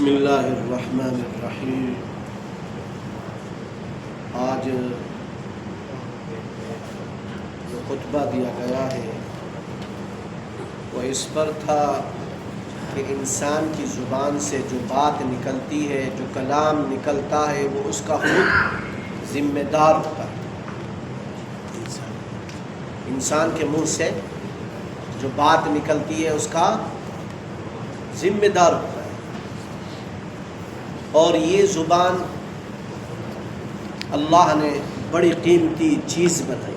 بسم اللہ الرحمن الرحیم۔ آج جو خطبہ دیا گیا ہے وہ اس پر تھا کہ انسان کی زبان سے جو بات نکلتی ہے، جو کلام نکلتا ہے، وہ اس کا خود ذمہ دار ہوتا ہے۔ انسان کے منہ سے جو بات نکلتی ہے اس کا ذمہ دار ہوتا ہے، اور یہ زبان اللہ نے بڑی قیمتی چیز بنائی۔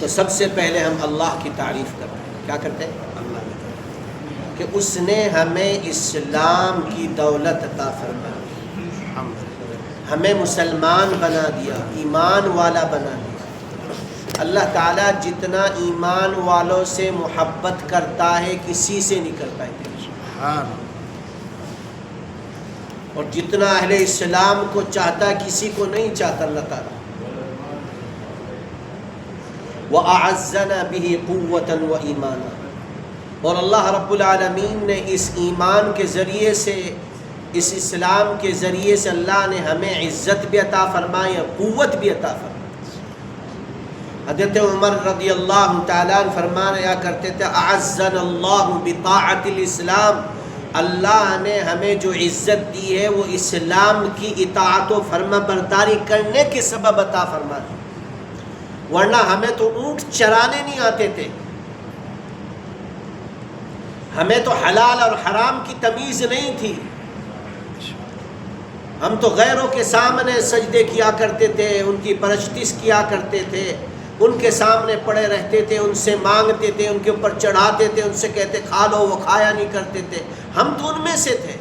تو سب سے پہلے ہم اللہ کی تعریف کرتے ہیں۔ کیا کرتے ہیں؟ اللہ کی تعریف، کہ اس نے ہمیں اسلام کی دولت عطا فرمائی، ہمیں مسلمان بنا دیا، ایمان والا بنا دیا۔ اللہ تعالیٰ جتنا ایمان والوں سے محبت کرتا ہے کسی سے نہیں کرتا ہے، اور جتنا اہل اسلام کو چاہتا ہے کسی کو نہیں چاہتا اللہ تعالیٰ۔ وَأَعَزَّنَا بِهِ قُوَّةً وَإِيمَانًا، اور اللہ رب العالمین نے اس ایمان کے ذریعے سے، اس اسلام کے ذریعے سے اللہ نے ہمیں عزت بھی عطا فرمائی اور قوت بھی عطا فرمائی۔ حضرت عمر رضی اللہ تعالیٰ عنہ فرمایا کرتے تھے اعزنا اللہ بطاعت الاسلام، اللہ نے ہمیں جو عزت دی ہے وہ اسلام کی اطاعت و فرما برداری کرنے کے سبب عطا فرما دی، ورنہ ہمیں تو اونٹ چرانے نہیں آتے تھے، ہمیں تو حلال اور حرام کی تمیز نہیں تھی، ہم تو غیروں کے سامنے سجدے کیا کرتے تھے، ان کی پرستش کیا کرتے تھے، ان کے سامنے پڑے رہتے تھے، ان سے مانگتے تھے، ان کے اوپر چڑھاتے تھے، ان سے کہتے کھا لو، وہ کھایا نہیں کرتے تھے، ہم تو ان میں سے تھے۔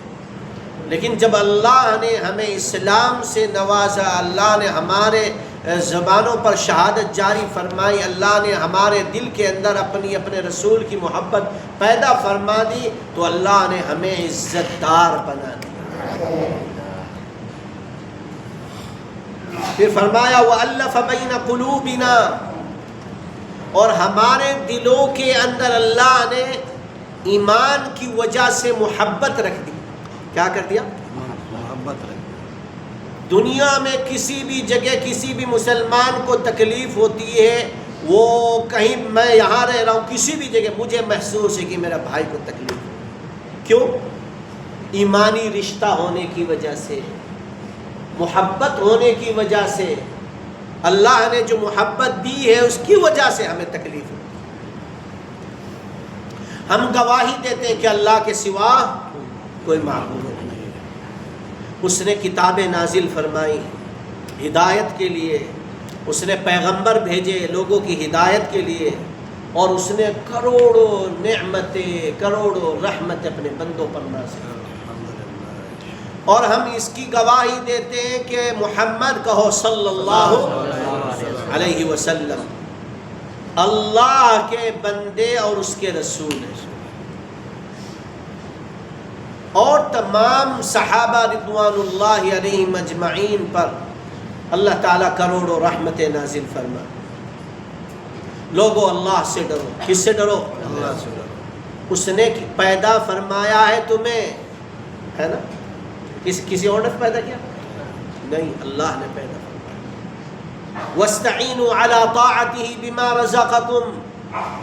لیکن جب اللہ نے ہمیں اسلام سے نوازا، اللہ نے ہمارے زبانوں پر شہادت جاری فرمائی، اللہ نے ہمارے دل کے اندر اپنے رسول کی محبت پیدا فرما دی، تو اللہ نے ہمیں عزت دار بنا دیا۔ پھر فرمایا وَأَلَّفَ بَيْنَ قُلُوبِنَا، اور ہمارے دلوں کے اندر اللہ نے ایمان کی وجہ سے محبت رکھ دی۔ کیا کر دیا؟ محبت رکھ دی۔ دنیا میں کسی بھی جگہ کسی بھی مسلمان کو تکلیف ہوتی ہے، وہ کہیں میں یہاں رہ رہا ہوں، کسی بھی جگہ مجھے محسوس ہے کہ میرا بھائی کو تکلیف ہے۔ کیوں؟ ایمانی رشتہ ہونے کی وجہ سے، محبت ہونے کی وجہ سے، اللہ نے جو محبت دی ہے اس کی وجہ سے ہمیں تکلیف ہوتی ہے۔ ہم گواہی دیتے ہیں کہ اللہ کے سوا کوئی معبود نہیں ہے۔ اس نے کتابیں نازل فرمائی ہدایت کے لیے، اس نے پیغمبر بھیجے لوگوں کی ہدایت کے لیے، اور اس نے کروڑوں نعمتیں، کروڑوں رحمت اپنے بندوں پر نازل کی۔ اور ہم اس کی گواہی دیتے ہیں کہ محمد کہو صلی اللہ علیہ وسلم اللہ کے بندے اور اس کے رسول ہیں، اور تمام صحابہ رضوان اللہ علیہم اجمعین پر اللہ تعالیٰ کروڑوں رحمتیں نازل فرما۔ لوگوں اللہ سے ڈرو۔ کس سے ڈرو؟ اللہ سے ڈرو۔ اس نے پیدا فرمایا ہے تمہیں، ہے نا؟ کسی اور نے پیدا کیا؟ نہیں، اللہ نے پیدا فرمایا۔ وَاسْتَعِينُوا عَلَىٰ طَاعَتِهِ بِمَا رَزَقَكُمْ،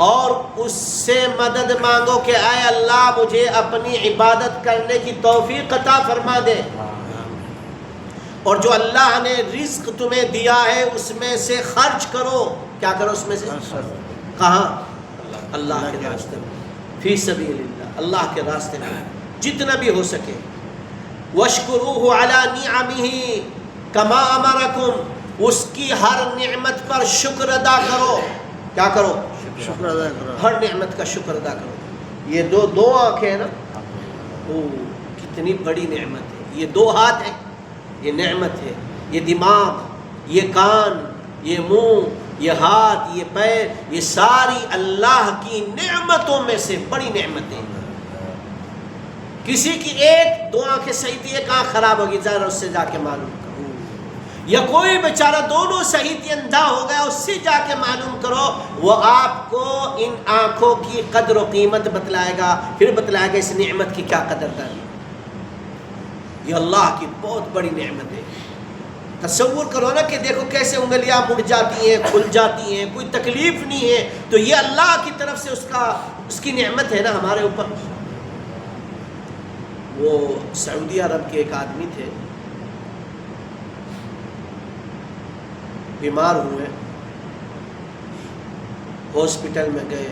اور اس سے مدد مانگو کہ اے اللہ مجھے اپنی عبادت کرنے کی توفیق عطا فرما دے، اور جو اللہ نے رزق تمہیں دیا ہے اس میں سے خرچ کرو۔ کیا کرو اس میں سے؟ کہاں؟ اللہ کے راستے میں، فی سبیل اللہ، اللہ کے راستے میں جتنا بھی ہو سکے۔ وَاشْكُرُوهُ عَلَىٰ نِعَمِهِ كَمَا أَمَرَكُمْ، اس کی ہر نعمت پر شکر ادا کرو۔ کیا کرو؟ شکر ادا کرو، ہر نعمت کا شکر ادا کرو۔ یہ دو آنکھیں ہیں نا، کتنی بڑی نعمت ہے۔ یہ دو ہاتھ ہیں، یہ نعمت ہے۔ یہ دماغ، یہ کان، یہ منہ، یہ ہاتھ، یہ پیر، یہ ساری اللہ کی نعمتوں میں سے بڑی نعمتیں۔ کسی کی ایک دو آنکھیں صحیح تھی، ایک آنکھ خراب ہوگی، ذرا اس سے جا کے معلوم کرو۔ یا کوئی بیچارہ دونوں صحیح تھی، اندھا ہو گیا، اس سے جا کے معلوم کرو، وہ آپ کو ان آنکھوں کی قدر و قیمت بتلائے گا، پھر بتلائے گا اس نعمت کی کیا قدر دانی۔ یہ اللہ کی بہت بڑی نعمت ہے۔ تصور کرو نا کہ دیکھو کیسے انگلیاں مڑ جاتی ہیں، کھل جاتی ہیں، کوئی تکلیف نہیں ہے، تو یہ اللہ کی طرف سے اس کی نعمت ہے نا ہمارے اوپر۔ وہ سعودی عرب کے ایک آدمی تھے، بیمار ہوئے، ہاسپٹل میں گئے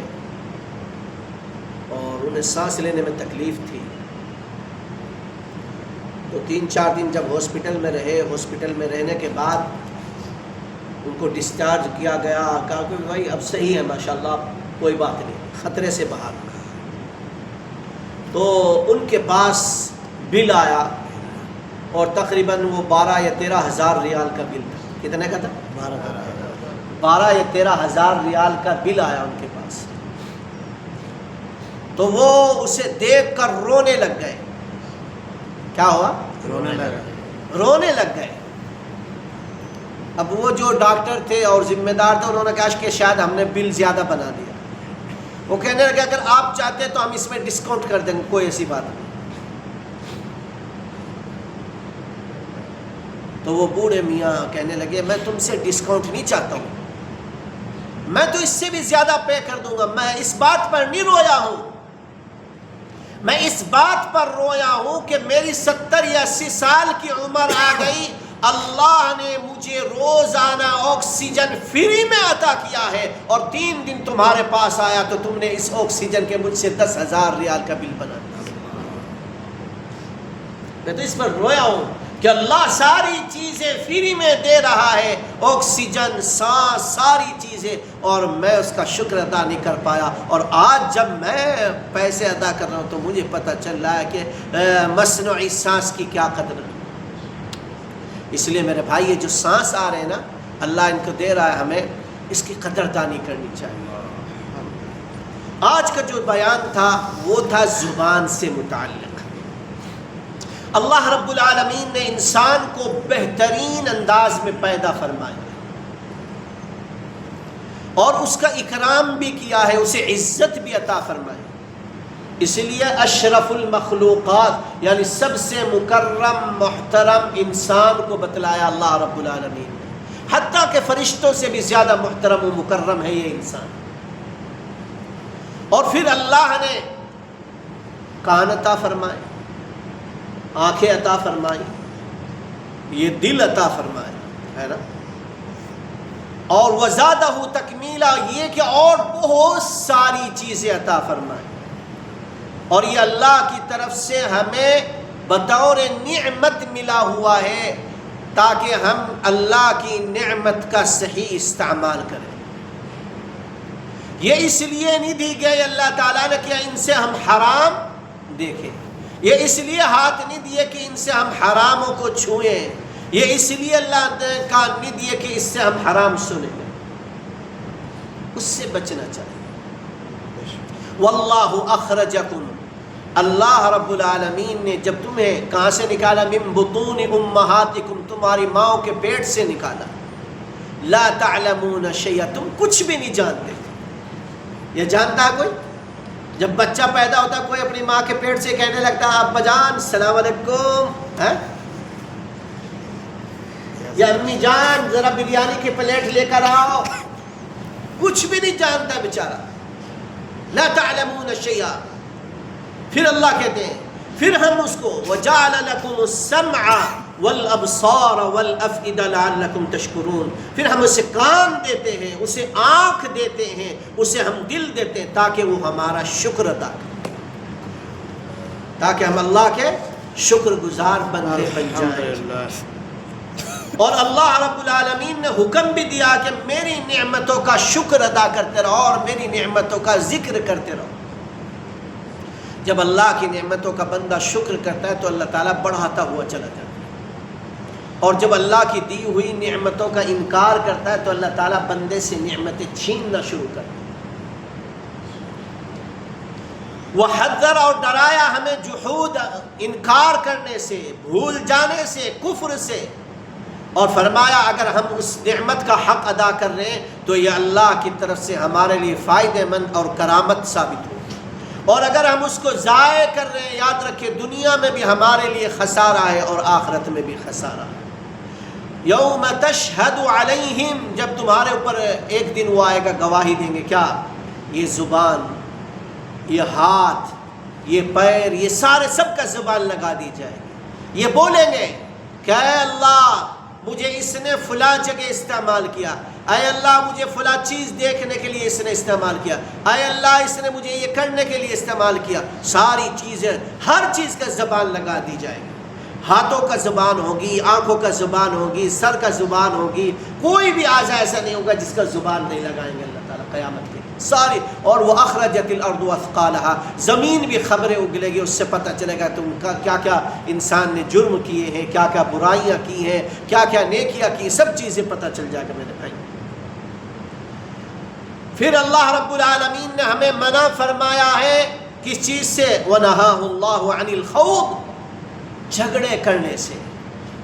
اور انہیں سانس لینے میں تکلیف تھی، تو 3-4 دن جب ہاسپٹل میں رہے، ہاسپٹل میں رہنے کے بعد ان کو ڈسچارج کیا گیا، کہا کہ بھائی اب صحیح ہے ماشاءاللہ، کوئی بات نہیں، خطرے سے باہر۔ تو ان کے پاس بل آیا اور تقریباً وہ 12 یا 13 ہزار ریال کا بل تھا۔ کتنے کا تھا؟ 12 یا 13 ہزار ریال کا بل آیا ان کے پاس۔ تو وہ اسے دیکھ کر رونے لگ گئے۔ کیا ہوا؟ رونے لگ گئے۔ اب وہ جو ڈاکٹر تھے اور ذمہ دار تھے، انہوں نے کہا کہ شاید ہم نے بل زیادہ بنا دیا۔ وہ کہنے لگے اگر آپ چاہتے تو ہم اس میں ڈسکاؤنٹ کر دیں گے، کوئی ایسی بات نہیں۔ تو وہ بوڑھے میاں کہنے لگے میں تم سے ڈسکاؤنٹ نہیں چاہتا ہوں، میں تو اس سے بھی زیادہ پے کر دوں گا۔ میں اس بات پر نہیں رویا ہوں، میں اس بات پر رویا ہوں کہ میری 70 یا 80 سال کی عمر آ گئی، اللہ نے مجھے روزانہ آکسیجن فری میں عطا کیا ہے، اور 3 دن تمہارے پاس آیا تو تم نے اس آکسیجن کے مجھ سے 10,000 ریال کا بل بنا دیا۔ میں تو اس پر رویا ہوں کہ اللہ ساری چیزیں فری میں دے رہا ہے، آکسیجن، سانس، ساری چیزیں، اور میں اس کا شکر ادا نہیں کر پایا۔ اور آج جب میں پیسے ادا کر رہا ہوں تو مجھے پتہ چل رہا ہے کہ مصنوعی سانس کی کیا قدر ہے۔ اس لیے میرے بھائی یہ جو سانس آ رہے ہیں نا، اللہ ان کو دے رہا ہے، ہمیں اس کی قدردانی کرنی چاہیے۔ آج کا جو بیان تھا وہ تھا زبان سے متعلق۔ اللہ رب العالمین نے انسان کو بہترین انداز میں پیدا فرمایا اور اس کا اکرام بھی کیا ہے، اسے عزت بھی عطا فرمائی۔ اس لیے اشرف المخلوقات یعنی سب سے مکرم محترم انسان کو بتلایا اللہ رب العالمین نے، حتیٰ کہ فرشتوں سے بھی زیادہ محترم و مکرم ہے یہ انسان۔ اور پھر اللہ نے کان عطا فرمائے، آنکھیں عطا فرمائی، یہ دل عطا فرمایا ہے نا، اور وزادہ تکمیلا، یہ کہ اور بہت ساری چیزیں عطا فرمائی۔ اور یہ اللہ کی طرف سے ہمیں بطور نعمت ملا ہوا ہے تاکہ ہم اللہ کی نعمت کا صحیح استعمال کریں۔ یہ اس لیے نہیں دی گئی اللہ تعالیٰ نے کہ ان سے ہم حرام دیکھیں، یہ اس لیے ہاتھ نہیں دیے کہ ان سے ہم حراموں کو چھوئیں، یہ اس لیے اللہ نے کان نہیں دیے کہ اس سے ہم حرام سنیں، اس سے بچنا چاہیے۔ واللہ اخرجکم، اللہ رب العالمین نے جب تمہیں کہاں سے نکالا؟ من بطون امہاتکم، تمہاری ماؤں کے پیٹ سے نکالا۔ لا تعلمون شیئا، تم کچھ بھی نہیں جانتے تھے۔ یہ جانتا ہے کوئی؟ جب بچہ پیدا ہوتا کوئی اپنی ماں کے پیٹ سے کہنے لگتا ہے ابا جان السلام علیکم، یا امی جان ذرا بریانی کی پلیٹ لے کر آؤ، کچھ بھی نہیں جانتا بیچارہ۔ لا تعلمون شیئا، پھر اللہ کہتے ہیں پھر ہم اس کو وَجَعَلَ لَكُمُ السَّمْعَ وَالْأَبْصَارَ وَالْأَفْئِدَةَ لَعَلَّكُمْ تَشْكُرُونَ، پھر ہم اسے کان دیتے ہیں، اسے آنکھ دیتے ہیں، اسے ہم دل دیتے ہیں تاکہ وہ ہمارا شکر ادا کرے، تاکہ ہم اللہ کے شکر گزار بندے بن جائیں۔ اور اللہ رب العالمین نے حکم بھی دیا کہ میری نعمتوں کا شکر ادا کرتے رہو اور میری نعمتوں کا ذکر کرتے رہو۔ جب اللہ کی نعمتوں کا بندہ شکر کرتا ہے تو اللہ تعالیٰ بڑھاتا ہوا چلا جاتا ہے، اور جب اللہ کی دی ہوئی نعمتوں کا انکار کرتا ہے تو اللہ تعالیٰ بندے سے نعمتیں چھیننا شروع کرتا ہے۔ وہ حذر اور ڈرایا ہمیں جحود، انکار کرنے سے، بھول جانے سے، کفر سے، اور فرمایا اگر ہم اس نعمت کا حق ادا کر رہے ہیں تو یہ اللہ کی طرف سے ہمارے لیے فائدہ مند اور کرامت ثابت ہو۔ اور اگر ہم اس کو ضائع کر رہے ہیں، یاد رکھیں دنیا میں بھی ہمارے لیے خسارہ ہے اور آخرت میں بھی خسارہ ہے۔ یوم تشہد علیہم، جب تمہارے اوپر ایک دن وہ آئے گا، گواہی دیں گے، کیا؟ یہ زبان، یہ ہاتھ، یہ پیر، یہ سارے سب کا زبان لگا دی جائے گی۔ یہ بولیں گے کہ اے اللہ مجھے اس نے فلاں جگہ استعمال کیا، اے اللہ مجھے فلاں چیز دیکھنے کے لیے اس نے استعمال کیا، اے اللہ اس نے مجھے یہ کرنے کے لیے استعمال کیا۔ ساری چیزیں، ہر چیز کا زبان لگا دی جائے گی۔ ہاتھوں کا زبان ہوگی، آنکھوں کا زبان ہوگی، سر کا زبان ہوگی، کوئی بھی اعضاء ایسا نہیں ہوگا جس کا زبان نہیں لگائیں گے اللہ تعالیٰ قیامت کے ساری۔ اور وہ اخرجت الارض اثقالہا، زمین بھی خبریں اگلے گی، اس سے پتہ چلے گا تم کا کیا کیا انسان نے جرم کیے ہیں، کیا کیا برائیاں کی ہیں، کیا کیا نیکیاں کی، سب چیزیں پتہ چل جائے گا میرے بھائی۔ پھر اللہ رب العالمین نے ہمیں منع فرمایا ہے کس چیز سے؟ وَنَهَاهُ اللَّهُ عَنِ الْخَوْضِ، جھگڑے کرنے سے،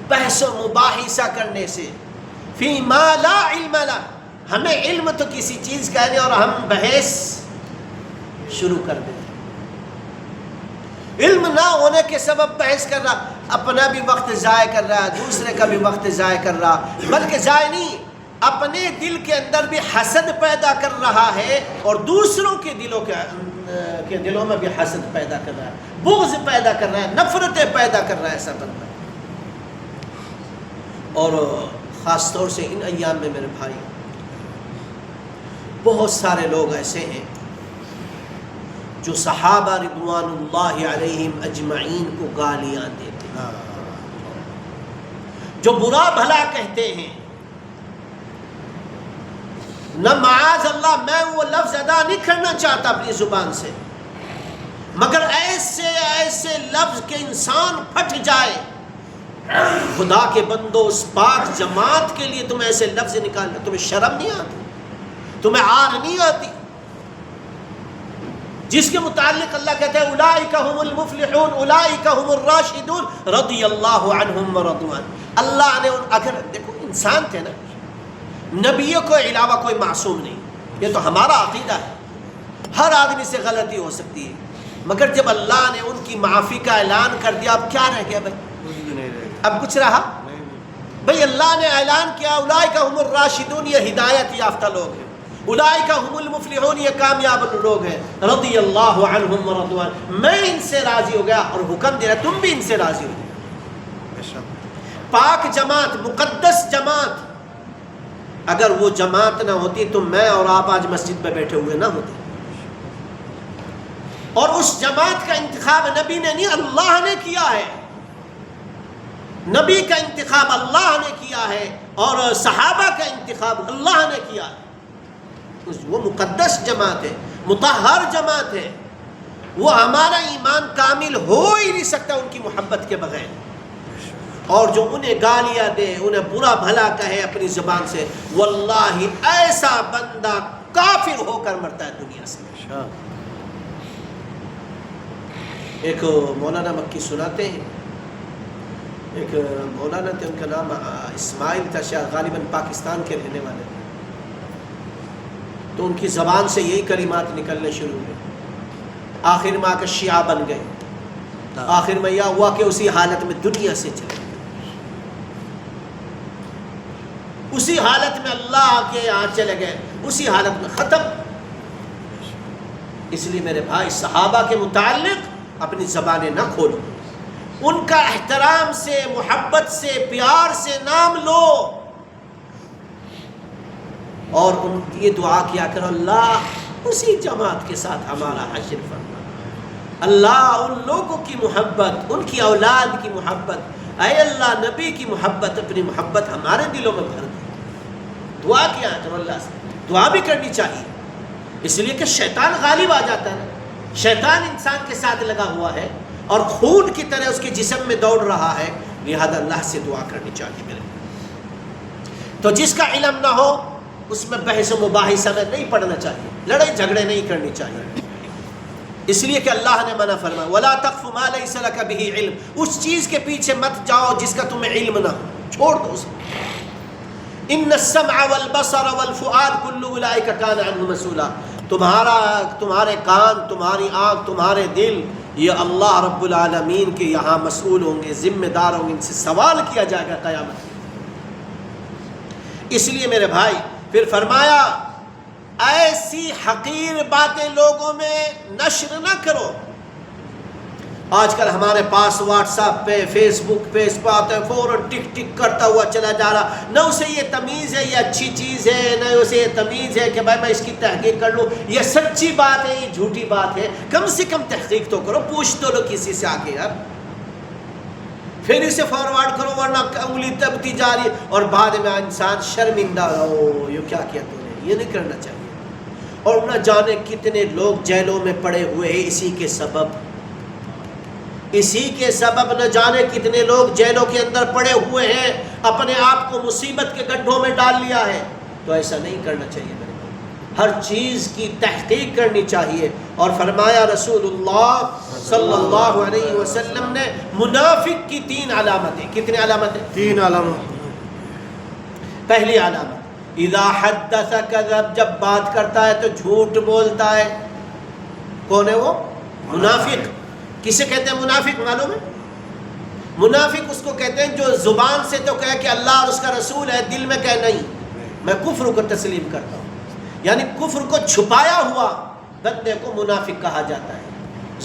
بحث و مباحثہ کرنے سے، فی ما لا علم لہ، ہمیں علم تو کسی چیز کا نہیں اور ہم بحث شروع کر دیں۔ علم نہ ہونے کے سبب بحث کر رہا، اپنا بھی وقت ضائع کر رہا ہے، دوسرے کا بھی وقت ضائع کر رہا، بلکہ ضائع نہیں، اپنے دل کے اندر بھی حسد پیدا کر رہا ہے اور دوسروں کے دلوں میں بھی حسد پیدا کر رہا ہے، بغض پیدا کر رہا ہے، نفرتیں پیدا کر رہا ہے ایسا بندہ۔ اور خاص طور سے ان ایام میں میرے بھائی بہت سارے لوگ ایسے ہیں جو صحابہ رضوان اللہ علیہم اجمعین کو گالیاں دیتے ہیں، جو برا بھلا کہتے ہیں۔ نہ معاذ اللہ میں وہ لفظ ادا نہیں کرنا چاہتا اپنی زبان سے، مگر ایسے ایسے لفظ کے انسان پھٹ جائے۔ خدا کے بندو، اس پاک جماعت کے لیے تم ایسے لفظ نکالنا، تمہیں شرم نہیں آتی؟ تمہیں عار نہیں آتی؟ جس کے متعلق اللہ کہتے ہیں اولئک هم المفلحون اولئک هم الراشدون رضی اللہ عنہم ورضوا عنہ۔ اللہ نے اگر دیکھو انسان تھے نا، نبیوں کو علاوہ کوئی معصوم نہیں، یہ تو ہمارا عقیدہ ہے، ہر آدمی سے غلطی ہو سکتی ہے، مگر جب اللہ نے ان کی معافی کا اعلان کر دیا، اب کیا رہ گیا بھائی؟ اب کچھ رہا بھائی؟ اللہ نے اعلان کیا اولئک هم الراشدون، یہ ہدایت یافتہ لوگ ہیں، اولئک هم المفلحون، یہ کامیاب لوگ ہیں، رضی اللہ عنہم ورضوا عنہ، میں ان سے راضی ہو گیا، اور حکم دے رہا تم بھی ان سے راضی ہو گئے۔ پاک جماعت، مقدس جماعت، اگر وہ جماعت نہ ہوتی تو میں اور آپ آج مسجد میں بیٹھے ہوئے نہ ہوتے۔ اور اس جماعت کا انتخاب نبی نے نہیں، اللہ نے کیا ہے۔ نبی کا انتخاب اللہ نے کیا ہے اور صحابہ کا انتخاب اللہ نے کیا ہے۔ وہ مقدس جماعت ہے، مطہر جماعت ہے، وہ ہمارا ایمان کامل ہو ہی نہیں سکتا ان کی محبت کے بغیر۔ اور جو انہیں گالیاں دے، انہیں برا بھلا کہے اپنی زبان سے، واللہ ایسا بندہ کافر ہو کر مرتا ہے دنیا سے۔ ایک مولانا مکی سناتے ہیں، ایک مولانا تھے، ان کا نام اسماعیل تھا، شاید غالباً پاکستان کے رہنے والے تھے، تو ان کی زبان سے یہی کلمات نکلنے شروع ہوئے، آخر میں آ کر شیعہ بن گئے، آخر میں یہ ہوا کہ اسی حالت میں دنیا سے چلے گئے، اسی حالت میں اللہ کے یہاں چلے گئے، اسی حالت میں ختم۔ اس لیے میرے بھائی صحابہ کے متعلق اپنی زبانیں نہ کھولو، ان کا احترام سے، محبت سے، پیار سے نام لو، اور ان کی دعا کیا کرو، اللہ اسی جماعت کے ساتھ ہمارا حشر فرما، اللہ ان لوگوں کی محبت، ان کی اولاد کی محبت، اے اللہ نبی کی محبت، اپنی محبت ہمارے دلوں میں بھر دے۔ دعا کیا کرو اللہ سے، دعا بھی کرنی چاہیے، اس لیے کہ شیطان غالب آ جاتا ہے، شیطان انسان کے ساتھ لگا ہوا ہے اور خون کی طرح اس کے جسم میں دوڑ رہا ہے، لہذا اللہ سے دعا کرنی چاہیے میرے۔ تو جس کا علم نہ ہو اس میں بحث و مباحثہ میں نہیں پڑھنا چاہیے، لڑائی جھگڑے نہیں کرنی چاہیے، اس لیے کہ اللہ نے منع فرمایا وَلَا تَقْفُ مَا لَيْسَ لَكَ بِهِ عِلْمٌ، اس چیز کے پیچھے مت جاؤ جس کا تمہیں علم نہ ہو، چھوڑ دو اسے۔ إِنَّ السَّمْعَ وَالْبَصَرَ وَالْفُؤَادَ كُلُّ أُولَئِكَ كَانَ عَنْهُ مَسْئُولًا، تمہارے کان، تمہاری آنکھ، تمہارے دل، یہ اللہ رب العالمین کے یہاں مسئول ہوں گے، ذمہ دار ہوں گے، ان سے سوال کیا جائے گا قیامت میں۔ اس لیے میرے بھائی پھر فرمایا ایسی حقیر باتیں لوگوں میں نشر نہ کرو۔ آج کل ہمارے پاس واٹس ایپ پہ، فیس بک پہ اس پہ آتا ہے، فوراً ٹک ٹک کرتا ہوا چلا جا رہا، نہ اسے یہ تمیز ہے یہ اچھی چیز ہے، نہ اسے یہ تمیز ہے کہ بھائی میں اس کی تحقیق کر لوں، یہ سچی بات ہے یہ جھوٹی بات ہے۔ کم سے کم تحقیق تو کرو، پوچھ تو لو کسی سے آ کے یار، پھر اسے فارورڈ کرو، ورنہ انگلی تبتی جا رہی ہے اور بعد میں انسان شرمندہ ہو، یہ کیا کیا تو نے، یہ نہیں کرنا چاہیے۔ اور نہ جانے کتنے لوگ جیلوں میں پڑے ہوئے ہیں اسی کے سبب نہ جانے کتنے لوگ جیلوں کے اندر پڑے ہوئے ہیں، اپنے آپ کو مصیبت کے گڈھوں میں ڈال لیا ہے۔ تو ایسا نہیں کرنا چاہیے میرے بھائی، ہر چیز کی تحقیق کرنی چاہیے۔ اور فرمایا رسول اللہ صلی اللہ علیہ وسلم نے منافق کی 3 علامتیں، کتنی علامتیں؟ 3 علامات۔ پہلی علامت اذا حدث کذب، جب بات کرتا ہے تو جھوٹ بولتا ہے۔ کون ہے وہ؟ منافق۔ کسے کہتے ہیں منافق معلوم ہے؟ منافق اس کو کہتے ہیں جو زبان سے تو کہے کہ اللہ اور اس کا رسول ہے، دل میں کہے نہیں میں کفر کو تسلیم کرتا ہوں، یعنی کفر کو چھپایا ہوا بندے کو منافق کہا جاتا ہے۔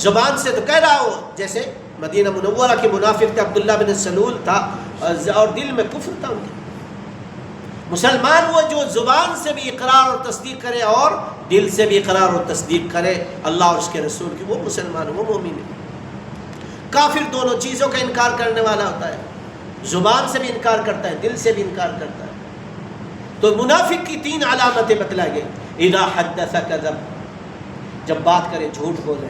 زبان سے تو کہہ رہا ہو، جیسے مدینہ منورہ کے منافق تھے، عبداللہ بن سلول تھا، اور دل میں کفر تھا ان کے۔ مسلمان وہ جو زبان سے بھی اقرار اور تصدیق کرے اور دل سے بھی اقرار اور تصدیق کرے اللہ اور اس کے رسول کی، وہ مسلمان، وہ مومن ہے۔ کافر دونوں چیزوں کا انکار کرنے والا ہوتا ہے، زبان سے بھی انکار کرتا ہے، دل سے بھی انکار کرتا ہے۔ تو منافق کی 3 علامتیں بتلائی گئی۔ اذا حدث کذب، جب بات کرے جھوٹ بولے۔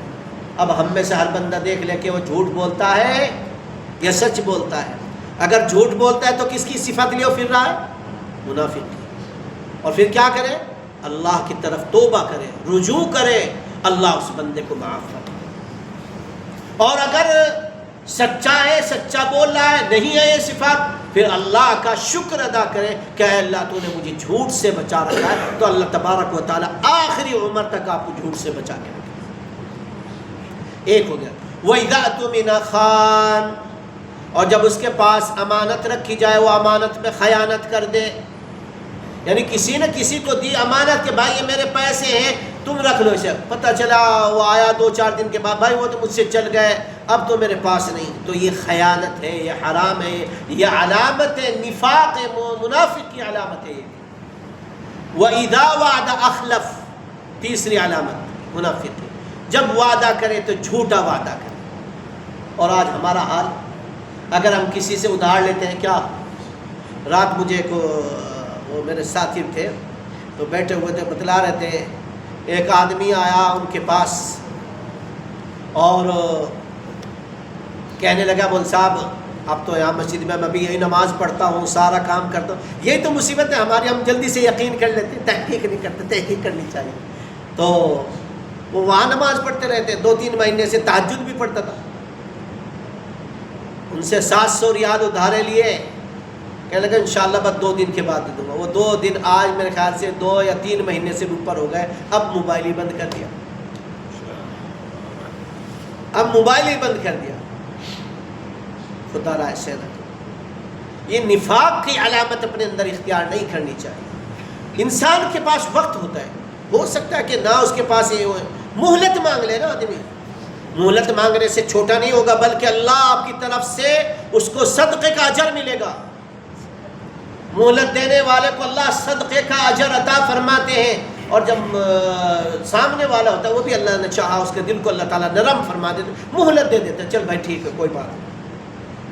اب ہم میں سے ہر بندہ دیکھ لے کہ وہ جھوٹ بولتا ہے یا سچ بولتا ہے۔ اگر جھوٹ بولتا ہے تو کس کی صفت لیے پھر رہا ہے؟ منافق کی۔ اور پھر کیا کرے؟ اللہ کی طرف توبہ کرے، رجوع کرے، اللہ اس بندے کو معاف کرے۔ اور اگر سچا ہے، سچا بول رہا ہے، نہیں ہے یہ صفات، پھر اللہ کا شکر ادا کرے کہ اے اللہ تو نے مجھے جھوٹ سے بچا رکھا ہے، تو اللہ تبارک و تعالیٰ آخری عمر تک آپ کو جھوٹ سے بچا کے رکھے۔ ایک ہو گیا۔ وَإِذَا اؤْتُمِنَ خَانَ، اور جب اس کے پاس امانت رکھی جائے وہ امانت میں خیانت کر دے، یعنی کسی نے کسی کو دی امانت کہ بھائی یہ میرے پیسے ہیں تم رکھ لو اسے، پتہ چلا وہ آیا 2-4 دن کے بعد، بھائی وہ تو مجھ سے چل گئے اب تو میرے پاس نہیں، تو یہ خیانت ہے، یہ حرام ہے، یہ علامت ہے نفاق ہے، منافق کی علامت ہے یہ۔ وَإِذَا وَعَدَ أَخْلَفَ، تیسری علامت منافق ہے، جب وعدہ کرے تو جھوٹا وعدہ کرے۔ اور آج ہمارا حال، اگر ہم کسی سے ادھار لیتے ہیں، کیا رات مجھے وہ میرے ساتھی تھے تو بیٹھے ہوئے تھے، بتلا رہے تھے، ایک آدمی آیا ان کے پاس اور کہنے لگا مول صاحب اب تو یہاں مسجد میں ابھی یہی نماز پڑھتا ہوں، سارا کام کرتا ہوں، یہی تو مصیبت ہے ہماری، ہم جلدی سے یقین کر لیتے، تحقیق نہیں کرتے، تحقیق کرنی چاہیے۔ تو وہ وہاں نماز پڑھتے رہتے، 2-3 مہینے سے تہجد بھی پڑھتا تھا، ان سے 700 ریال ادھارے لیے، کہنے لگا انشاءاللہ بس 2 دن کے بعد دے دوں گا۔ وہ 2 دن آج میرے خیال سے 2 یا 3 مہینے سے اوپر ہو گئے، اب موبائل ہی بند کر دیا، اب موبائل ہی بند کر دیا۔ خدا را ایسے نہ کرو، یہ نفاق کی علامت اپنے اندر اختیار نہیں کرنی چاہیے۔ انسان کے پاس وقت ہوتا ہے، ہو سکتا ہے کہ نہ اس کے پاس یہ ہوئے، مہلت مانگ لے نا آدمی، مہلت مانگنے سے چھوٹا نہیں ہوگا، بلکہ اللہ آپ کی طرف سے اس کو صدقے کا اجر ملے گا۔ مہلت دینے والے کو اللہ صدقے کا اجر عطا فرماتے ہیں، اور جب سامنے والا ہوتا ہے وہ بھی اللہ نے چاہا اس کے دل کو اللہ تعالیٰ نرم فرما دیتے، مہلت دے دیتے، چل بھائی ٹھیک ہے کوئی بات نہیں،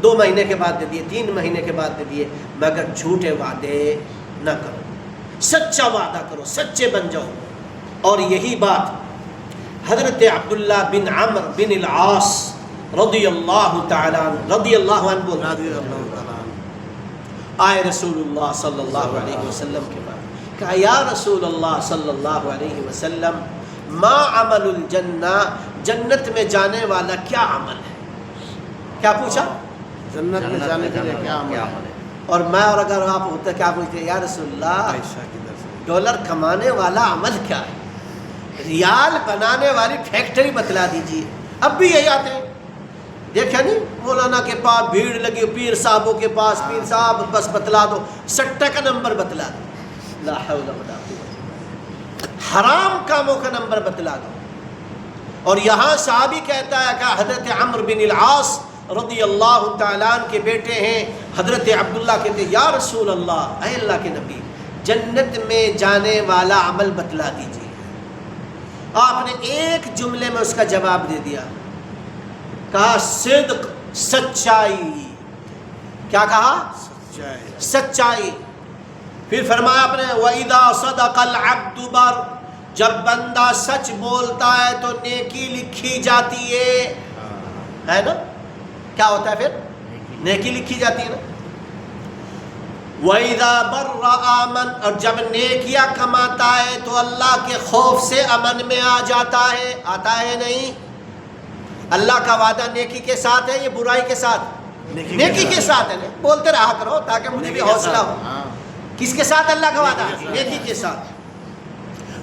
2 مہینے کے بعد دے دیے، 3 مہینے کے بعد دے دیے، مگر جھوٹے وعدے نہ کرو، سچا وعدہ کرو، سچے بن جاؤ۔ اور یہی بات حضرت عبداللہ بن عمرو بن العاص رضی اللہ تعالیٰ عنہ آئے رسول اللہ صلی اللہ علیہ وسلم کے بعد، کہا یا رسول اللہ صلی اللہ علیہ وسلم ما عمل الجنہ، جنت میں جانے والا کیا عمل ہے؟ کیا پوچھا؟ جنت میں جانے کے لیے کیا عمل ہے؟ اور میں اور اگر آپ ہوتا کیا پوچھتے یا رسول اللہ ڈالر کمانے والا عمل کیا ہے؟ ریال بنانے والی فیکٹری بتلا دیجیے. اب بھی یہی آتے ہیں. دیکھا نہیں مولانا کے پاس بھیڑ لگی, پیر صاحبوں کے پاس, پیر صاحب بس بتلا دو, سٹہ کا نمبر بتلا دو, لا حول ولا قوت, حرام کاموں کا نمبر بتلا دو. اور یہاں صحابی کہتا ہے کہ حضرت عمرو بن العاص رضی اللہ تعالیٰ عنہ کے بیٹے ہیں حضرت عبداللہ, کہتے ہیں یا رسول اللہ, اے اللہ کے نبی, جنت میں جانے والا عمل بتلا دیجیے. آپ نے ایک جملے میں اس کا جواب دے دیا, کہا صدق, سچائی. کیا کہا؟ سچائی. پھر فرمایا آپ نے وَإِذَا صَدَقَ الْعَبْدُ بَرْ, جب بندہ سچ بولتا ہے تو نیکی لکھی جاتی ہے نا. کیا ہوتا ہے پھر؟ نیکی لکھی جاتی ہے نا. وَإِذَا بَرَّ آمَنَ, اور جب نیکیاں کماتا ہے تو اللہ کے خوف سے امن میں آ جاتا ہے. آتا ہے نہیں؟ اللہ کا وعدہ نیکی کے ساتھ ہے, یہ برائی کے ساتھ؟ نیکی کے ساتھ ہے. بولتے رہا کرو تاکہ مجھے بھی حوصلہ ہو. کس کے ساتھ اللہ کا وعدہ؟ نیکی کے ساتھ.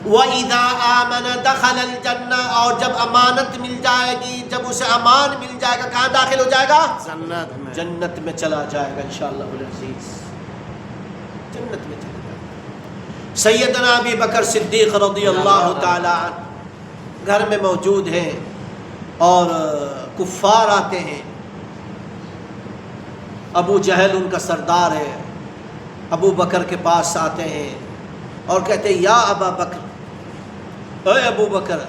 وَإِذَا آمَنَ دَخَلَ الْجَنَّةَ, اور جب امانت مل جائے گی, جب اسے امان مل جائے گا, کہاں داخل ہو جائے گا؟ جنت میں چلا جائے گا انشاءاللہ العزیز. جنت میں چلا جائے گا. سیدنا ابی بکر صدیق رضی اللہ تعالی عنہ گھر میں موجود ہیں اور کفار آتے ہیں. ابو جہل ان کا سردار ہے. ابو بکر کے پاس آتے ہیں اور کہتے ہیں یا ابا بکر, اے ابو بکر,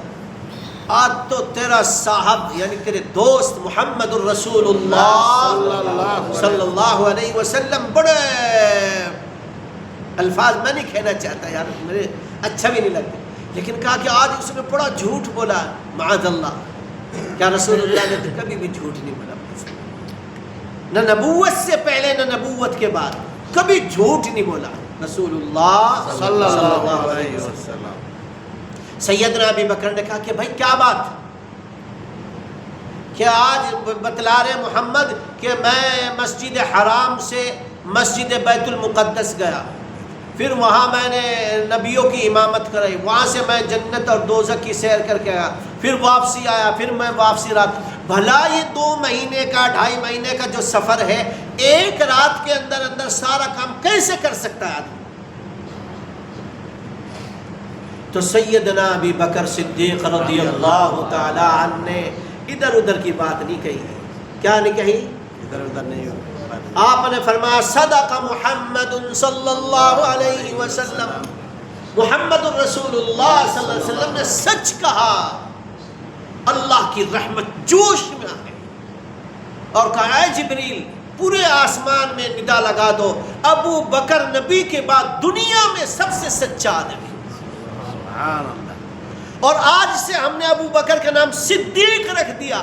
آج تو تیرا صاحب یعنی تیرے دوست محمد الرسول اللہ صلی اللہ علیہ وسلم, بڑے الفاظ میں نہیں کہنا چاہتا یار, میرے اچھا بھی نہیں لگتا, لیکن کہا کہ آج اس نے بڑا جھوٹ بولا. معاذ اللہ, کیا رسول اللہ نے تو کبھی بھی جھوٹ نہیں بولا, نہ نبوت سے پہلے نہ نبوت کے بعد کبھی جھوٹ نہیں بولا رسول اللہ صلی اللہ علیہ وسلم. سیدنا ابی بکر نے کہا کہ بھائی کیا بات, کہ آج بتلا رہے محمد کہ میں مسجد حرام سے مسجد بیت المقدس گیا, پھر وہاں میں نے نبیوں کی امامت کرائی, وہاں سے میں جنت اور دوزخ کی سیر کر کے آیا, پھر واپسی آیا, پھر میں واپسی رات. بھلا یہ 2 مہینے کا 2.5 مہینے کا جو سفر ہے, ایک رات کے اندر اندر سارا کام کیسے کر سکتا ہے آدمی؟ تو سیدنا ابی بکر صدیق رضی اللہ تعالی عنہ نے ادھر ادھر کی بات نہیں کہی. کیا نہیں کہی؟ ادھر ادھر نہیں ہو. آپ نے فرمایا صدق محمد صلی اللہ علیہ وسلم, محمد الرسول اللہ صلی اللہ علیہ وسلم نے سچ کہا. اللہ کی رحمت جوش میں آ گئی اور کہا اے جبریل, پورے آسمان میں ندا لگا دو, ابو بکر نبی کے بعد دنیا میں سب سے سچا آدمی. سبحان اللہ. اور آج سے ہم نے ابو بکر کا نام صدیق رکھ دیا.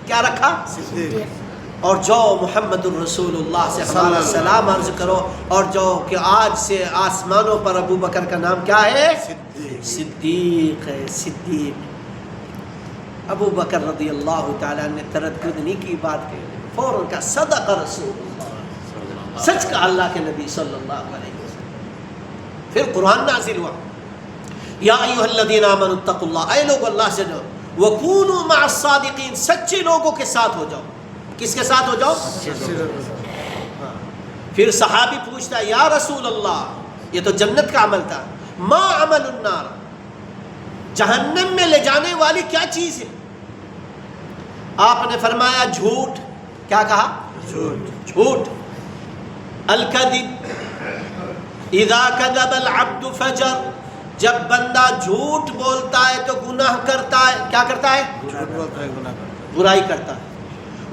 کیا رکھا؟ صدیق. اور جو محمد الرسول اللہ سے ہمارا سلام عرض کرو, اور جو کہ آج سے آسمانوں پر ابو بکر کا نام کیا ہے؟ صدیق ہے. صدیق. ابو بکر رضی اللہ تعالیٰ نے تردد نہیں کی بات کے, فوراً کا صدق رسول اللہ, سچ کا اللہ کے نبی صلی اللہ علیہ وسلم. پھر قرآن نازل ہوا, یا ایھا الذین آمنوا اتقوا اللہ, اے لوگ اللہ سے ڈرو, وکونوا مع الصادقین, سچے لوگوں کے ساتھ ہو جاؤ. کس کے ساتھ ہو جاؤ؟ پھر صحابی پوچھتا ہے یا رسول اللہ, یہ تو جنت کا عمل تھا, ما عمل النار, جہنم میں لے جانے والی کیا چیز ہے؟ آپ نے فرمایا جھوٹ. کیا کہا؟ جھوٹ. الکذب, اذا کذب العبد فجر, جب بندہ جھوٹ بولتا ہے تو گناہ کرتا ہے. کیا کرتا ہے؟ جھوٹ بولتا ہے, گناہ کرتا ہے, برائی کرتا ہے.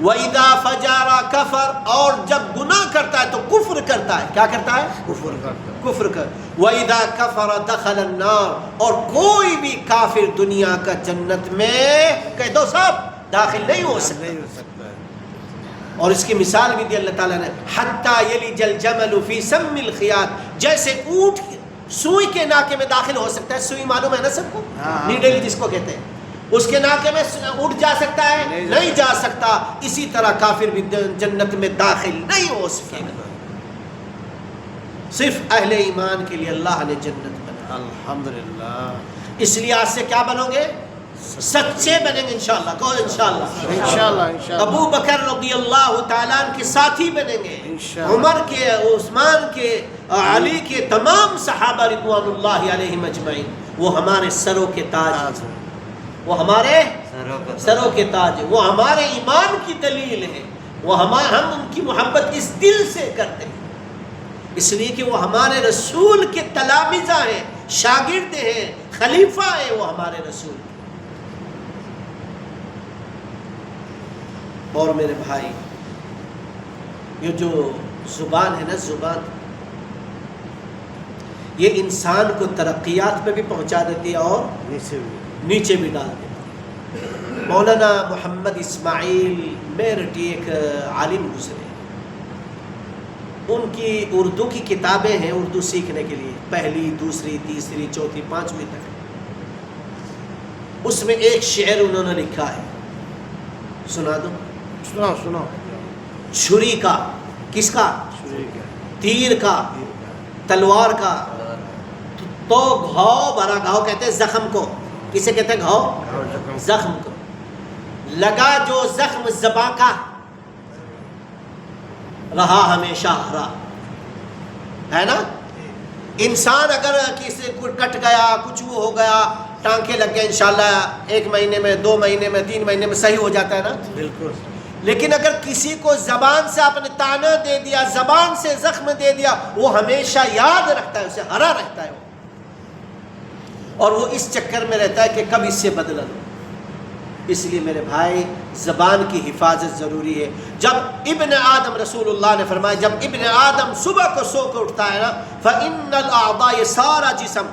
وَإِذَا فَجَرَ کفر, اور جب گناہ کرتا ہے تو کفر کرتا ہے. کیا کرتا ہے؟ کفر کرتا ہے. کفر کر. وَإِذَا كَفَرَ دَخَلَ النَّارِ, اور کوئی بھی کافر دنیا کا جنت میں کہہ دو صاحب داخل نہیں ہو سکتا. نہیں ہو سکتا ہے. اور اس کی مثال بھی دی اللہ تعالیٰ نے, حَتَّى يَلِجَ الْجَمَلُ فِي سَمِّ الْخِيَاطِ, جیسے اونٹ سوئی کے ناکے میں داخل ہو سکتا ہے. سوئی معلوم ہے نا سب کو, نیڈل جس کو کہتے ہیں, اس کے ناکے میں اٹھ جا سکتا ہے؟ نہیں جا سکتا. اسی طرح کافر بھی جنت میں داخل نہیں ہو سکے گا. صرف اہل ایمان کے لیے اللہ نے جنت بنائی. الحمدللہ. اس لیے آج سے کیا بنو گے؟ سچے بنیں گے انشاءاللہ. کہو انشاءاللہ. انشاءاللہ. ابو بکر رضی اللہ تعالیٰ عنہ کے ساتھی بنیں گے. انشاءاللہ. عمر کے، عثمان کے، علی کے، تمام صحابہ رضوان اللہ علیہم اجمعین وہ ہمارے سروں کے تاج ہیں. وہ ہمارے سروں کے تاج ہیں. وہ ہمارے ایمان کی دلیل ہے. ہم ان کی محبت اس دل سے کرتے ہیں، اس لیے کہ وہ ہمارے رسول کے تلامذہ ہیں، شاگرد ہیں، خلیفہ ہیں وہ ہمارے رسول. اور میرے بھائی، یہ جو زبان ہے نا، زبان یہ انسان کو ترقیات پہ بھی پہنچا دیتی ہے اور نیچے بھی ڈال دیتی ہے. مولانا محمد اسماعیل میرٹھی ایک عالم گزرے، ان کی اردو کی کتابیں ہیں اردو سیکھنے کے لیے، پہلی، دوسری، تیسری، چوتھی، پانچویں تک. اس میں ایک شعر انہوں نے لکھا ہے، سنا دو. سنو. چھری کا، کس کا؟ تیر کا، تلوار کا. تو گھاؤ بھرا، گھاؤ کہتے ہیں زخم کو. کسے کہتے ہیں گھاؤ؟ زخم کو. لگا جو زخم زباں کا، رہا ہمیشہ ہرا. ہے نا؟ انسان اگر کسی کو کٹ گیا، کچھ وہ ہو گیا، ٹانکے لگ گئے، انشاءاللہ 1 مہینے میں، 2 مہینے میں، 3 مہینے میں صحیح ہو جاتا ہے نا. بالکل. لیکن اگر کسی کو زبان سے آپ نے تانا دے دیا، زبان سے زخم دے دیا، وہ ہمیشہ یاد رکھتا ہے، اسے ہرا رہتا ہے وہ. اور وہ اس چکر میں رہتا ہے کہ کب اس سے بدلا لو. اس لیے میرے بھائی زبان کی حفاظت ضروری ہے. جب ابن آدم، رسول اللہ نے فرمایا، جب ابن آدم صبح کو سو کے اٹھتا ہے نا، فَإِنَّ الْأَعْضَاءَ، یہ سارا جسم،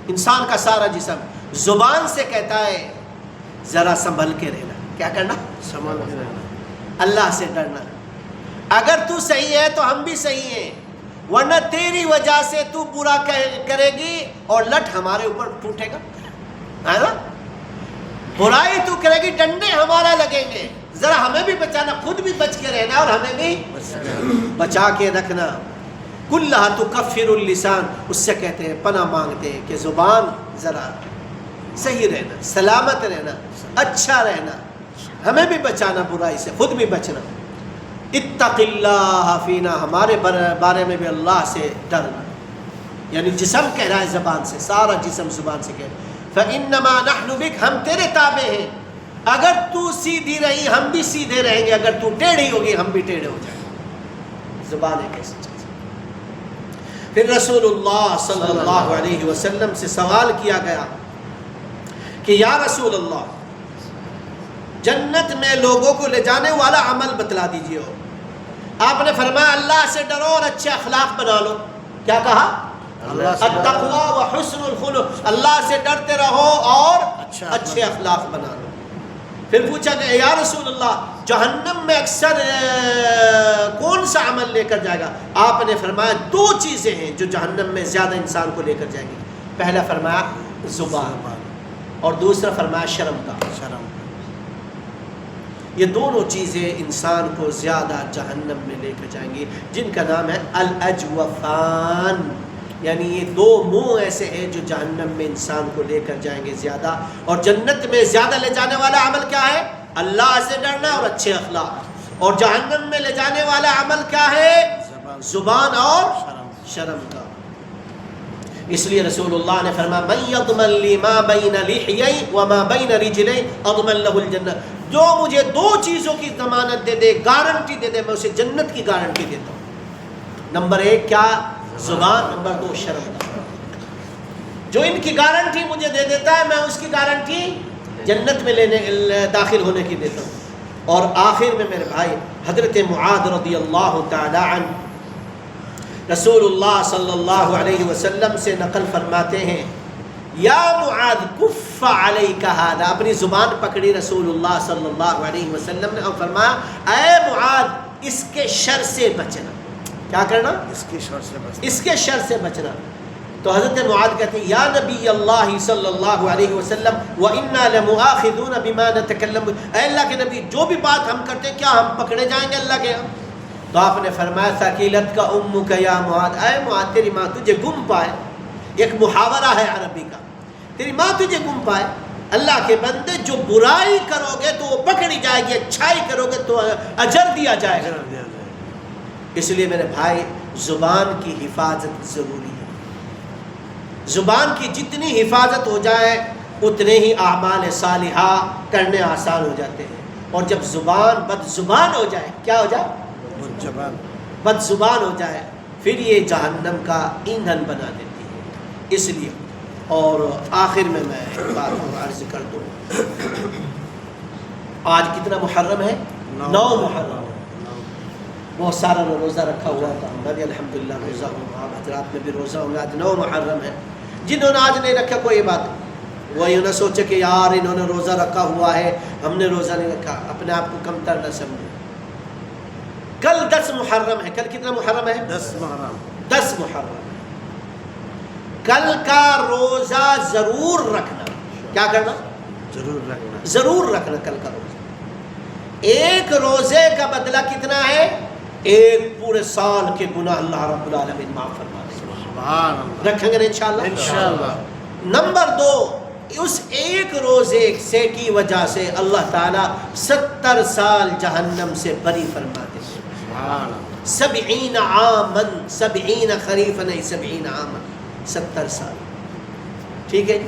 انسان کا سارا جسم زبان سے کہتا ہے ذرا سنبھل کے رہنا. کیا کرنا؟ سنبھل کے رہنا. اللہ سے ڈرنا. اگر تو صحیح ہے تو ہم بھی صحیح ہیں، ورنہ تیری وجہ سے تو برا کرے گی اور لٹ ہمارے اوپر ٹوٹے گا. ہے نا؟ برائی تو کرے گی، ڈنڈے ہمارا لگیں گے. ذرا ہمیں بھی بچانا، خود بھی بچ کے رہنا اور ہمیں بھی بچا کے رکھنا. کلھا تکفر اللسان، اس سے کہتے ہیں، پناہ مانگتے ہیں کہ زبان ذرا صحیح رہنا، سلامت رہنا، اچھا رہنا، ہمیں بھی بچانا برائی سے، خود بھی بچنا. اتق اللہ فینا، ہمارے بارے میں بھی اللہ سے ڈرنا. یعنی جسم کہہ رہا ہے زبان سے، سارا جسم زبان سے کہہ رہا ہے. فَإِنَّمَا نَحْنُ بِكَ، ہم تیرے تابع ہیں. اگر تو سیدھی رہی ہم بھی سیدھے رہیں گے، اگر تو ٹیڑھی ہوگی ہم بھی ٹیڑھے ہو جائیں گے. زبان ایک ایسی چیز. پھر رسول اللہ صلی اللہ علیہ وسلم سے سوال کیا گیا کہ یا رسول اللہ، جنت میں لوگوں کو لے جانے والا عمل بتلا دیجیے. ہو آپ نے فرمایا اللہ سے ڈرو اور اچھے اخلاق بنا لو. کیا کہا؟ التقوی و حسن الخلق، اللہ سے ڈرتے رہو اور اچھے اخلاق بنا لو. پھر پوچھا کہ یا رسول اللہ، جہنم میں اکثر کون سا عمل لے کر جائے گا؟ آپ نے فرمایا 2 چیزیں ہیں جو جہنم میں زیادہ انسان کو لے کر جائیں گی. پہلا فرمایا زبان، اور دوسرا فرمایا شرم کا. یہ دونوں چیزیں انسان کو زیادہ جہنم میں لے کر جائیں گی، جن کا نام ہے الاجوفان. یعنی یہ 2 منہ ایسے ہیں جو جہنم میں انسان کو لے کر جائیں گے زیادہ. اور جنت میں زیادہ لے جانے والا عمل کیا ہے؟ اللہ سے ڈرنا اور اچھے اخلاق. اور جہنم میں لے جانے والا عمل کیا ہے؟ زبان اور شرم کا. اس لیے رسول اللہ نے فرمایا من یضمن لی ما بین لحیی وما بین رجلی اضمن له الجنہ، جو مجھے 2 چیزوں کی ضمانت دے دے، گارنٹی دے دے، میں اسے جنت کی گارنٹی دیتا ہوں. نمبر 1 کیا؟ زبان. نمبر 2 شرم. جو ان کی گارنٹی مجھے دے دیتا ہے، میں اس کی گارنٹی جنت میں داخل ہونے کی دیتا ہوں. اور آخر میں میرے بھائی حضرت معاذ رضی اللہ تعالی عنہ رسول اللہ صلی اللہ علیہ وسلم سے نقل فرماتے ہیں، یا معاذ کف علیک ھذا، اپنی زبان پکڑی رسول اللہ صلی اللہ علیہ وسلم نے اور فرمایا اے معاذ اس کے شر سے بچنا. کیا کرنا؟ اس کے شر سے بچنا. اس کے شر سے بچنا. تو حضرت معاذ کہتے ہیں یا نبی اللہ صلی اللہ علیہ وسلم وَإِنَّا لَمُؤَاخِذُونَ بِمَا نَتَكَلَّمُ، اے اللہ کے نبی جو بھی بات ہم کرتے ہیں کیا ہم پکڑے جائیں گے اللہ کے ہاں؟ تو آپ نے فرمایا ثقیلت کا امک یا معاذ، اے معاذ تیری ماں تجھے گم پائے. ایک محاورہ ہے عربی کا تیری ماں تجھے گم پائے. اللہ کے بندے جو برائی کرو گے تو وہ پکڑی جائے گی, اچھائی کرو گے تو اجر دیا جائے گا. اس لیے میرے بھائی زبان کی حفاظت ضروری ہے. زبان کی جتنی حفاظت ہو جائے اتنے ہی اعمال صالحہ کرنے آسان ہو جاتے ہیں. اور جب زبان بد زبان ہو جائے, کیا ہو جائے؟ بد زبان ہو جائے, پھر یہ جہنم کا ایندھن بنا دیتی ہے. اس لیے اور آخر میں ایک بات اور عرض کر دوں. آج کتنا محرم ہے؟ 9 محرم. بہت سارا روزہ رکھا ہوا تھا. میں بھی الحمدللہ روزہ ہوں, آپ حضرات میں بھی روزہ ہوں گے. آج 9 محرم ہے. جنہوں نے آج نہیں رکھا کوئی بات نہیں, وہ یوں نہ سوچے کہ یار انہوں نے روزہ رکھا ہوا ہے, ہم نے روزہ نہیں رکھا. اپنے آپ کو کم تر نہ سمجھے. کل 10 محرم ہے. کل کتنا محرم ہے؟ 10 محرم. کل کا روزہ ضرور رکھنا. کیا کرنا؟ ضرور رکھنا کل کا روزہ. ایک روزے کا بدلہ کتنا ہے؟ ایک پورے سال کے گناہ اللہ رب العالمین معاف فرما دے. رکھیں گے انشاءاللہ. نمبر 2, اس ایک روزے سے کی وجہ سے اللہ تعالیٰ 70 سال جہنم سے بری فرما دے. 70 عامن, 70 خریفا نہیں 70 عامن, 70 سال. ٹھیک ہے.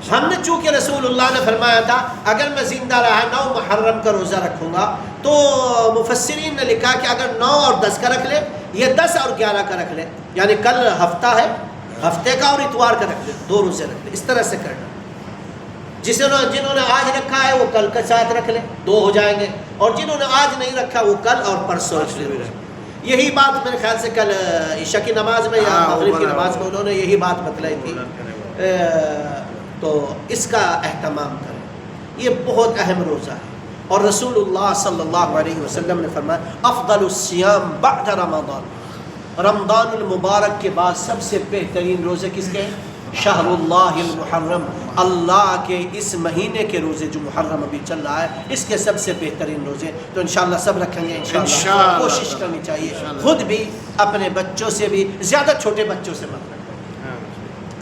ہم نے چونکہ رسول اللہ نے فرمایا تھا اگر میں زندہ رہا 9 محرم کا روزہ رکھوں گا, تو مفسرین نے لکھا کہ اگر 9 اور 10 کا رکھ لے, یا 10 اور 11 کا رکھ لے, یعنی کل ہفتہ ہے, ہفتے کا اور اتوار کا رکھ لے, 2 روزے رکھ لے. اس طرح سے کرنا. جنہوں نے آج رکھا ہے وہ کل کے ساتھ رکھ لے, 2 ہو جائیں گے. اور جنہوں نے آج نہیں رکھا وہ کل اور پرسوں رکھ لے. یہی بات میرے خیال سے کل عشاء کی نماز میں یا مغرب کی نماز میں انہوں نے یہی بات بتلائی تھی. تو اس کا اہتمام کریں. یہ بہت اہم روزہ ہے. اور رسول اللہ صلی اللہ علیہ وسلم نے فرمایا افضل الصیام بعد رمضان, رمضان المبارک کے بعد سب سے بہترین روزے کس کے ہیں؟ شہر اللہ المحرم, اللہ کے اس مہینے کے روزے جو محرم ابھی چل رہا ہے, اس کے سب سے بہترین روزے. تو انشاءاللہ سب رکھیں گے انشاءاللہ. کوشش کرنی چاہیے, خود بھی اپنے بچوں سے بھی. زیادہ چھوٹے بچوں سے مت رکھیں,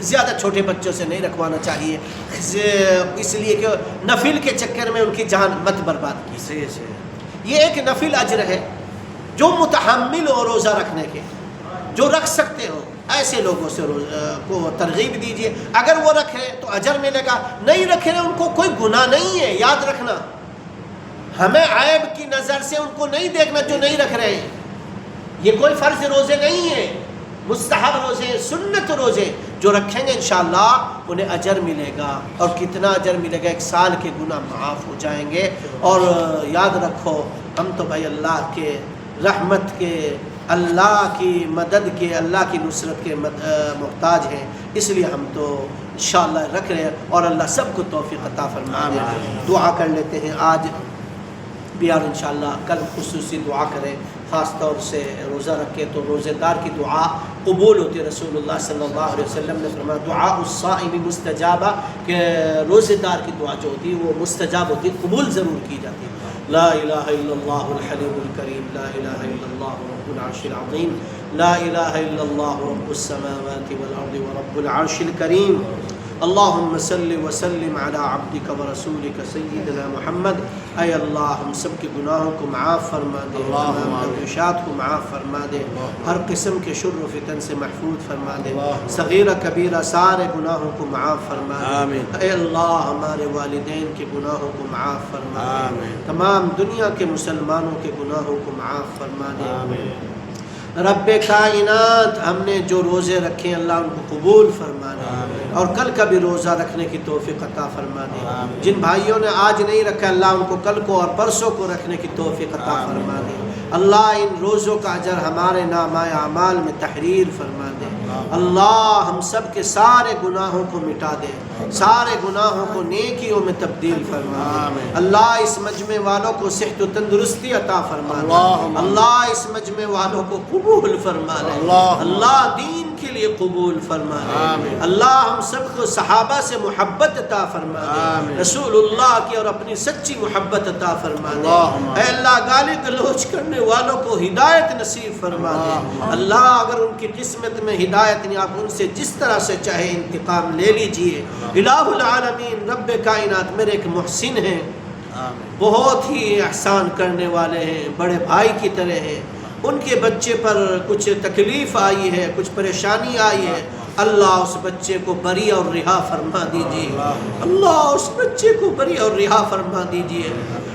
زیادہ چھوٹے بچوں سے نہیں رکھوانا چاہیے, اس لیے کہ نفل کے چکر میں ان کی جان مت برباد کی. یہ ایک نفل اجر ہے جو متحمل ہو روزہ رکھنے کے, جو رکھ سکتے ہو ایسے لوگوں سے کو ترغیب دیجیے. اگر وہ رکھیں تو اجر ملے گا, نہیں رکھیں ان کو کوئی گناہ نہیں ہے. یاد رکھنا, ہمیں عیب کی نظر سے ان کو نہیں دیکھنا جو نہیں رکھ رہے ہیں. یہ کوئی فرض روزے نہیں ہیں, مستحب روزے, سنت روزے. جو رکھیں گے انشاءاللہ انہیں اجر ملے گا. اور کتنا اجر ملے گا؟ 1 سال کے گناہ معاف ہو جائیں گے. اور یاد رکھو ہم تو بھائی اللہ کے رحمت کے, اللہ کی مدد کے, اللہ کی نصرت کے محتاج ہیں. اس لیے ہم تو انشاءاللہ رکھ رہے ہیں, اور اللہ سب کو توفیق عطا فرما دے. دعا کر لیتے ہیں آج بھی, اور انشاءاللہ کل خصوصی دعا کریں. خاص طور سے روزہ رکھے تو روزے دار کی دعا قبول ہوتی ہے. رسول اللہ صلی اللہ علیہ وسلم نے فرمایا دعا الصائم مستجابہ, کہ روزے دار کی دعا جو ہوتی ہے وہ مستجاب ہوتی ہے, قبول ضرور کی جاتی ہے. لا الہ الا اللہ الحلیم الکریم, لا الہ الا اللہ رب العرش العظیم, لا الہ الا اللہ رب السماوات والارض ورب العرش الکریم. اللہم صلی وسلم علی عبدک ورسولک سیدنا محمد. اے اللہ ہم سب کے گناہوں کو معاف فرما دے, خواہشات کو معاف فرما دے, ہر قسم کے شر و فتن سے محفوظ فرما دے, صغیرہ کبیرہ سارے گناہوں کو معاف فرما دے. اے اللہ ہمارے والدین کے گناہوں کو معاف فرما دے, تمام دنیا کے مسلمانوں کے گناہوں کو معاف فرما دے. رب کائنات ہم نے جو روزے رکھے اللہ ان کو قبول فرما دے, اور کل کا بھی روزہ رکھنے کی توفیق عطا فرما دے. جن بھائیوں نے آج نہیں رکھا اللہ ان کو کل کو اور پرسوں کو رکھنے کی توفیق عطا فرما دے. اللہ ان روزوں کا اجر ہمارے نامہ اعمال میں تحریر فرما دے. اللہ ہم سب کے سارے گناہوں کو مٹا دے, سارے گناہوں کو نیکیوں میں تبدیل فرما دے. اللہ اس مجمع والوں کو صحت و تندرستی عطا فرما دے. اللہ اس مجمع والوں کو قبول فرما دے. اللہ دین کے لیے قبول فرما دے. اللہ ہم سب کو صحابہ سے محبت عطا فرما دے, رسول اللہ کی اور اپنی سچی محبت عطا فرما دے. اے اللہ گالی گلوچ کرنے والوں کو ہدایت نصیب فرما دے. اللہ اگر ان کی قسمت میں ہدایت نہیں, آپ ان سے جس طرح سے چاہے انتقام لے لیجئے. الہ العالمین رب کائنات میرے ایک محسن ہیں، آمین بہت ہی احسان کرنے والے ہیں، بڑے بھائی کی طرح ہیں، ان کے بچے پر کچھ تکلیف آئی ہے، کچھ پریشانی آئی ہے، اللہ اس بچے کو بری اور رہا فرما دیجیے، اللہ اس بچے کو بری اور رہا فرما دیجیے،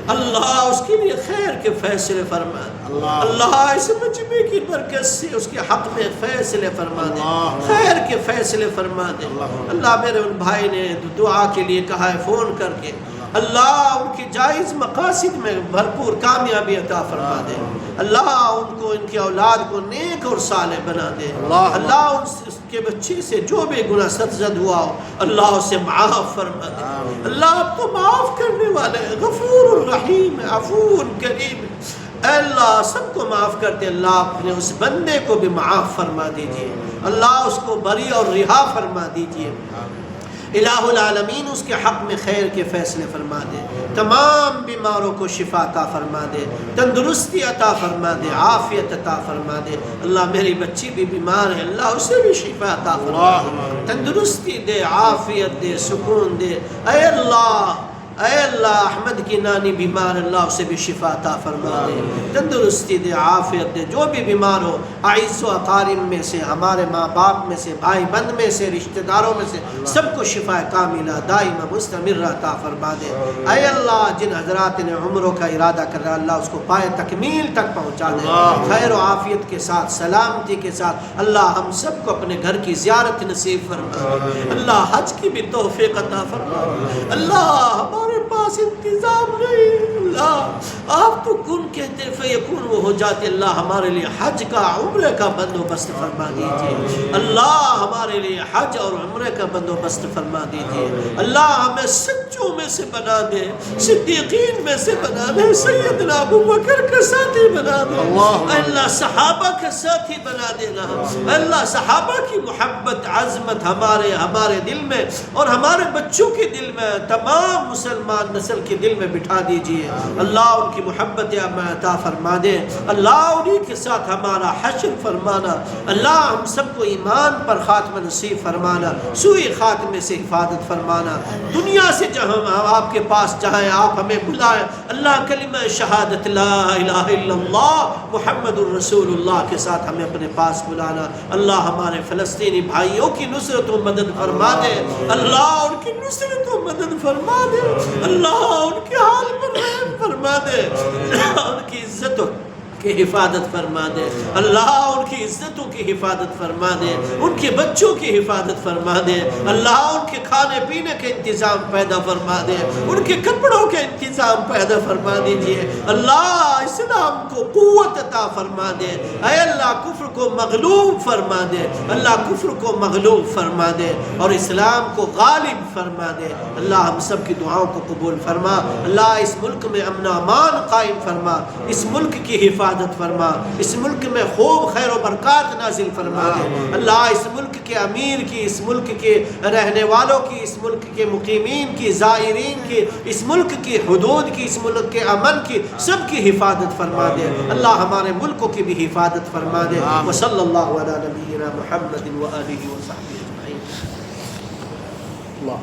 اللہ اس کے لیے خیر کے فیصلے فرما دے، اللہ اس مجمع کی برکت سے اس کے حق میں فیصلے فرما دے، خیر کے فیصلے فرما دے۔ اللہ میرے ان بھائی نے دعا کے لیے کہا ہے فون کر کے، اللہ ان کی جائز مقاصد میں بھرپور کامیابی عطا فرما دے، اللہ ان کو ان کی اولاد کو نیک اور صالح بنا دے، اللہ اس کے بچے سے جو بھی گناہ سرزد ہوا ہو اللہ اسے معاف فرما دے، اللہ اب تو معاف کرنے والے ہیں، غفور الرحیم عفو کریم، اے اللہ سب کو معاف کرتے، اللہ اپنے اس بندے کو بھی معاف فرما دیجئے، اللہ اس کو بری اور رہا فرما دیجئے، الہ العالمین اس کے حق میں خیر کے فیصلے فرما دے، تمام بیماروں کو شفا عطا فرما دے، تندرستی عطا فرما دے، عافیت عطا فرما دے، اللہ میری بچی بھی بیمار ہے اللہ اسے بھی شفا عطا فرما دے، تندرستی دے، عافیت دے، سکون دے، اے اللہ احمد کی نانی بیمار اللہ اسے بھی شفا عطا فرما دے، تندرستی دے، عافیت دے، جو بھی بیمار ہو اعز و اقارب میں سے، ہمارے ماں باپ میں سے، بھائی بند میں سے، رشتہ داروں میں سے سب کو شفا کاملہ دائمہ مستمرہ عطا فرما دے، اے اللہ جن حضرات نے عمروں کا ارادہ کر رہا اللہ اس کو پائے تکمیل تک پہنچا دے، خیر و عافیت کے ساتھ سلامتی کے ساتھ، اللہ ہم سب کو اپنے گھر کی زیارت نصیب فرما، اللہ حج کی بھی توفیق عطا فرما، اللہ ہمارے پاس انتظام نہیں، اللہ آپ تو کن کہتے فیکون وہ ہو جاتے، اللہ ہمارے لیے حج کا عمرے کا بندوبست فرما دیجئے، اللہ ہمارے لیے حج اور عمرے کا بندوبست فرما دیجئے، اللہ ہمیں سچوں میں سے بنا دے، صدیقین میں سے بنا دے، سیدنا ابو بکر کا ساتھی بنا دے، اللہ صحابہ کا ساتھی بنا دینا، اللہ صحابہ کی محبت عظمت ہمارے دل میں اور ہمارے بچوں کے دل میں، تمام مسلمان نسل کے دل میں بٹھا دیجئے، اللہ ان کی محبت عطا فرما دے، اللہ انہی کے ساتھ ہمارا حشر فرمانا، اللہ ہم سب کو ایمان پر خاتمہ نصیب فرمانا، سوئی خاتمے سے حفاظت فرمانا، دنیا سے جہاں آپ کے پاس چاہیں آپ ہمیں بلائیں، اللہ کلمہ شہادت لا الہ الا اللہ محمد الرسول اللہ کے ساتھ ہمیں اپنے پاس بلانا، اللہ ہمارے فلسطینی بھائیوں کی نصرت و مدد فرما دے، اللہ ان کی نصرت و مدد فرما دے، اللہ ان کے حال پر رحم فرما دے، ان کی عزتوں کی حفاظت فرما دے، اللہ ان کی عزتوں کی حفاظت فرما دے، ان کے بچوں کی حفاظت فرما دے، اللہ ان کے کھانے پینے کے انتظام پیدا فرما دے، ان کے کپڑوں کے انتظام پیدا فرما دیجئے، اللہ اسلام کو قوت عطا فرما دے، اے اللہ کفر کو مغلوب فرما دے، اللہ کفر کو مغلوب فرما دے اور اسلام کو غالب فرما دے، اللہ ہم سب کی دعاؤں کو قبول فرما، اللہ اس ملک میں امن و امان قائم فرما، اس ملک کی حفاظت فرما، اس ملک میں خوب خیر و برکات نازل فرما دے، اللہ اس ملک کے امیر کی، اس ملک کے رہنے والوں کی، اس ملک کے مقیمین کی، زائرین کی، اس ملک کی حدود کی، اس ملک کے امن کی، سب کی حفاظت فرما دے، اللہ ہمارے ملکوں کی بھی حفاظت فرما دے، وصلی اللہ علی نبینا محمد وآلہ وصحبہ اجمعین۔ اللہ